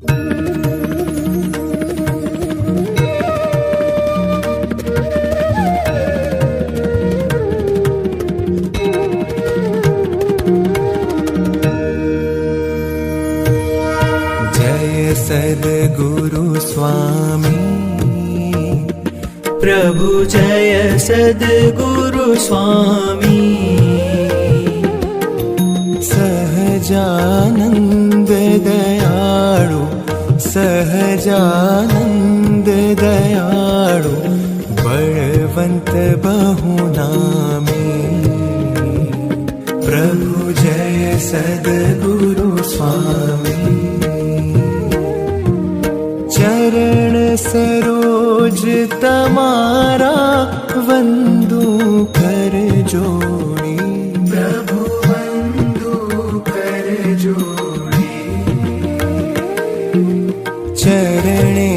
जय सद्गुरु स्वामी प्रभु जय सद्गुरु स्वामी सहजानंद दयाळु सहजानंद दयाळु बलवंत बहुनामी प्रभु जय सद्गुरु स्वामी चरण सरोज तमारा वंदू कर जोड़ी प्रभु वंदू कर जोड़ी चरणे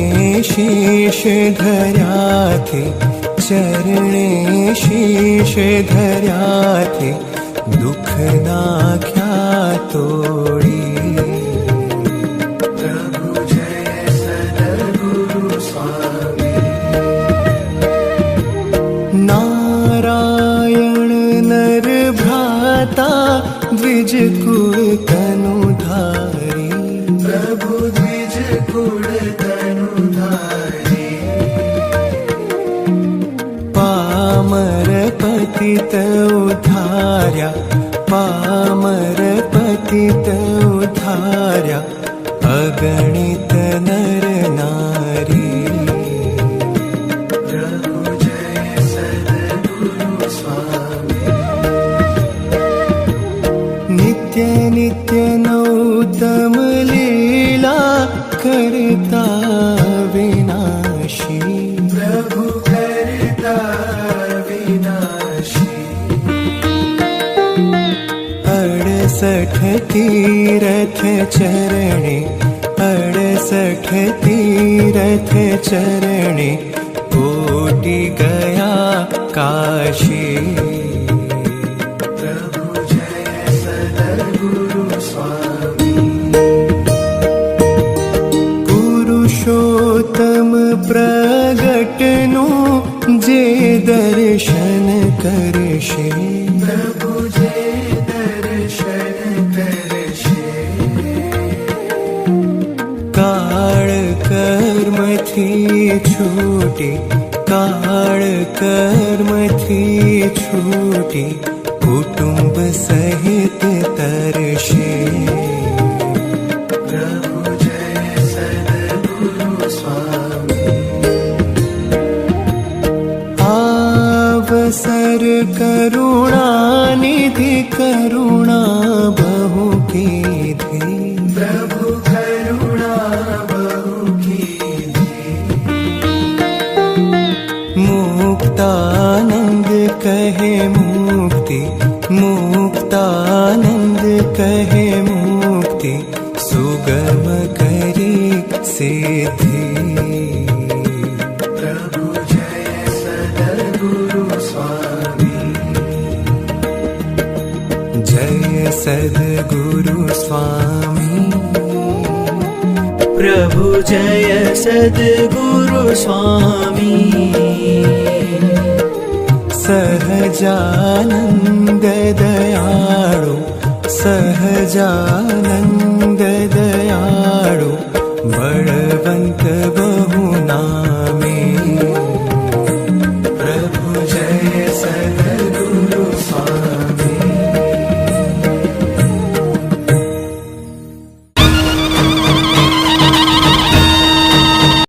शीश धर्या थे चरणे शीश धर्या थे दुख नाख्या तोड़ी नारायण नर भ्राता द्विज कुल तनुधारी प्रभु द्विज कुल तनुधारी पामर पतित उद्धार्या पामर पतित उद्धार्या अगणित नर नारी नित्य नित्य नौतम लीला करता विनाशी प्रभु करता विनाशी 68 तीरथ चरणे 68 तीरथ चरणे कोटि गया काशी पुरुषोत्तम प्रगटनु जे दर्शन करशे प्रभु जे दर्शन करशे काळ कर्म थी छूटी काळ कर्म थी छूटी कुटुंब सहित तरशे अवसर करुणा निधि करुणा बहु कीधी प्रभु करुणा बहु कीधी मुक्तानंद कहे मुक्ति मुक्तानंद कहे मुक्ति सुगम करी सिद्धि जय सद्गुरु स्वामी प्रभु जय सद्गुरु स्वामी सहजानंद दयाळु सहजानंद